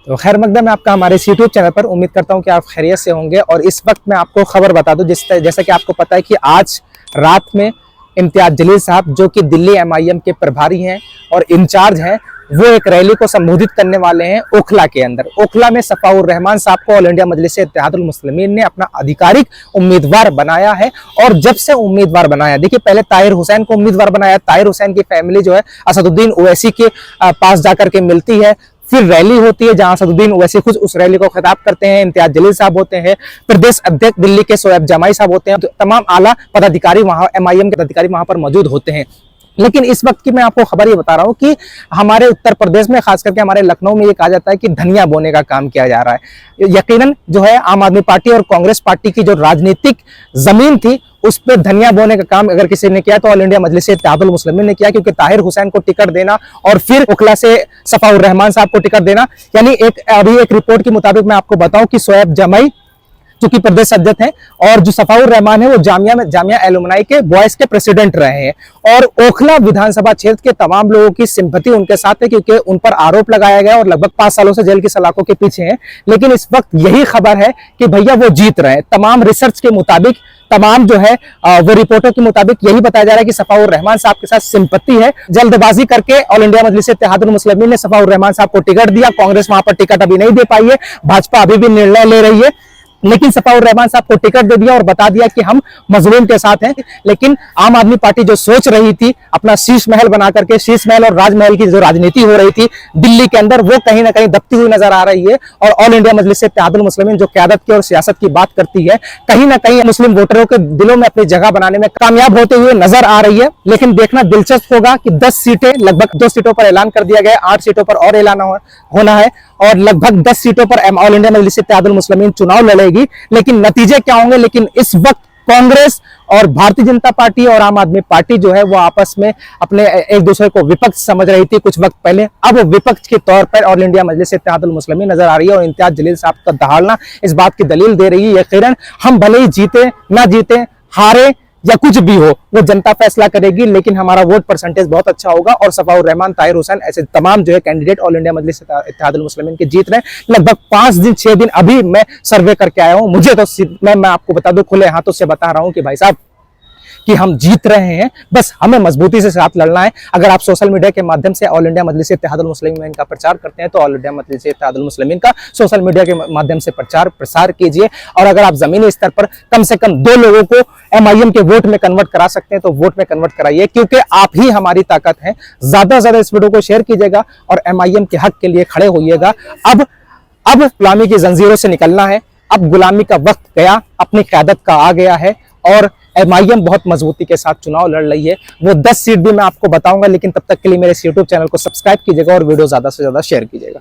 तो खैर मकदम है आपका हमारे इस यूट्यूब चैनल पर। उम्मीद करता हूं कि आप खैरियत से होंगे। और इस वक्त मैं आपको खबर बता दूं, जैसा कि आपको पता है कि आज रात में इम्तियाज जलील साहब, जो कि दिल्ली MIM के प्रभारी हैं और इंचार्ज हैं, वो एक रैली को संबोधित करने वाले हैं ओखला के अंदर। ओखला में सफाउर रहमान साहब को ऑल इंडिया मजलिस इत्तेहादुल मुस्लिमीन ने अपना आधिकारिक उम्मीदवार बनाया है। और जब से उम्मीदवार बनाया, देखिए पहले ताहिर हुसैन को उम्मीदवार बनाया, ताहिर हुसैन की फैमिली जो है असदुद्दीन ओवैसी के पास जाकर के मिलती है, फिर रैली होती है जहां असदुद्दीन ओवैसी खुद उस रैली को खिताब करते हैं, इम्तियाज जलील साहब होते हैं, प्रदेश अध्यक्ष दिल्ली के शोएब जमाई साहब होते हैं, तो तमाम आला पदाधिकारी वहां MIM के पदाधिकारी वहां पर मौजूद होते हैं। लेकिन इस वक्त की मैं आपको खबर ये बता रहा हूं कि हमारे उत्तर प्रदेश में, खास करके हमारे लखनऊ में, ये कहा जाता है कि धनिया बोने का काम किया जा रहा है। यकीनन जो है आम आदमी पार्टी और कांग्रेस पार्टी की जो राजनीतिक जमीन थी उस पर धनिया बोने का काम अगर किसी ने किया तो ऑल इंडिया मजलिस इत्तेहादुल मुस्लिमीन ने किया, क्योंकि ताहिर हुसैन को टिकट देना और फिर ओखला से सफाउर रहमान साहब को टिकट देना, यानी अभी एक रिपोर्ट के मुताबिक मैं आपको बताऊं कि शोएब जमाई जो कि प्रदेश अध्यक्ष हैं और जो सफाउर रहमान है वो जामिया एलुमनाई के बॉयज के प्रेसिडेंट रहे हैं। और ओखला विधानसभा क्षेत्र के तमाम लोगों की सिंपैथी उनके साथ है, क्योंकि उन पर आरोप लगाया गया और लगभग 5 सालों से जेल की सलाखों के पीछे हैं। लेकिन इस वक्त यही खबर है कि भैया वो जीत रहे हैं। तमाम रिसर्च के मुताबिक, तमाम जो है वो रिपोर्टों के मुताबिक यही बताया जा रहा है कि सफाउर रहमान साहब के साथ सिंपत्ति है। जल्दबाजी करके ऑल इंडिया मजलिस इत्तेहादुल मुस्लिमीन ने सफाउर रहमान साहब को टिकट दिया। कांग्रेस वहां पर टिकट अभी नहीं दे पाई है, भाजपा अभी भी निर्णय ले रही है, लेकिन सफाउर रहमान साहब को टिकट दे दिया और बता दिया कि हम मजलूम के साथ हैं। लेकिन आम आदमी पार्टी जो सोच रही थी अपना शीश महल बना करके, शीश महल और राजमहल की जो राजनीति हो रही थी दिल्ली के अंदर, वो कहीं ना कहीं दबती हुई नजर आ रही है। और ऑल इंडिया मजलिस इत्तेहादुल मुस्लिमीन जो क़यादत की और सियासत की बात करती है, कहीं ना कहीं मुस्लिम वोटरों के दिलों में अपनी जगह बनाने में कामयाब होते हुए नजर आ रही है। लेकिन देखना दिलचस्प होगा कि 10 सीटें, लगभग 2 सीटों पर ऐलान कर दिया गया, 8 सीटों पर और ऐलान होना है और लगभग 10 सीटों पर ऑल इंडिया मजलिस इत्तेहादुल मुस्लिमीन चुनाव लड़ेगी। लेकिन नतीजे क्या होंगे? लेकिन इस वक्त कांग्रेस और भारतीय जनता पार्टी और आम आदमी पार्टी जो है वो आपस में अपने एक दूसरे को विपक्ष समझ रही थी कुछ वक्त पहले, अब विपक्ष के तौर पर ऑल इंडिया मजलिस इत्तेहादुल मुस्लिमीन नजर आ रही है। और इम्तियाज जलील साहब का दहाड़ना इस बात की दलील दे रही है। यकीनन हम भले ही जीते ना जीते, हारे या कुछ भी हो, वो जनता फैसला करेगी, लेकिन हमारा वोट परसेंटेज बहुत अच्छा होगा। और सफाउर रहमान, ताहिर हुसैन, ऐसे तमाम जो है कैंडिडेट ऑल इंडिया मजलिस इत्तेहादुल मुस्लिमीन के जीत रहे हैं। लगभग 5 दिन 6 दिन अभी मैं सर्वे करके आया हूं। मुझे तो मैं आपको बता दूं, खुले हाथों से बता रहा हूं कि भाई साहब कि हम जीत रहे हैं, बस हमें मजबूती से साथ लड़ना है। अगर आप सोशल मीडिया के माध्यम से ऑल इंडिया मजलिस इत्तेहादुल मुस्लिमीन का प्रचार करते हैं तो ऑल इंडिया मजलिस इत्तेहादुल मुस्लिमीन का सोशल मीडिया के माध्यम से प्रचार प्रसार कीजिए। और अगर आप जमीनी स्तर पर कम से कम 2 लोगों को MIM के वोट में कन्वर्ट करा सकते हैं तो वोट में कन्वर्ट कराइए, क्योंकि आप ही हमारी ताकत है। ज्यादा से ज्यादा इस वीडियो को शेयर कीजिएगा और MIM के हक के लिए खड़े होइएगा। अब गुलामी की जंजीरों से निकलना है, अब गुलामी का वक्त गया, अपनी क़यादत का आ गया है और MIM बहुत मजबूती के साथ चुनाव लड़ रही है। वो 10 सीट भी मैं आपको बताऊंगा, लेकिन तब तक के लिए मेरे इस YouTube चैनल को सब्सक्राइब कीजिएगा और वीडियो ज्यादा से ज्यादा शेयर कीजिएगा।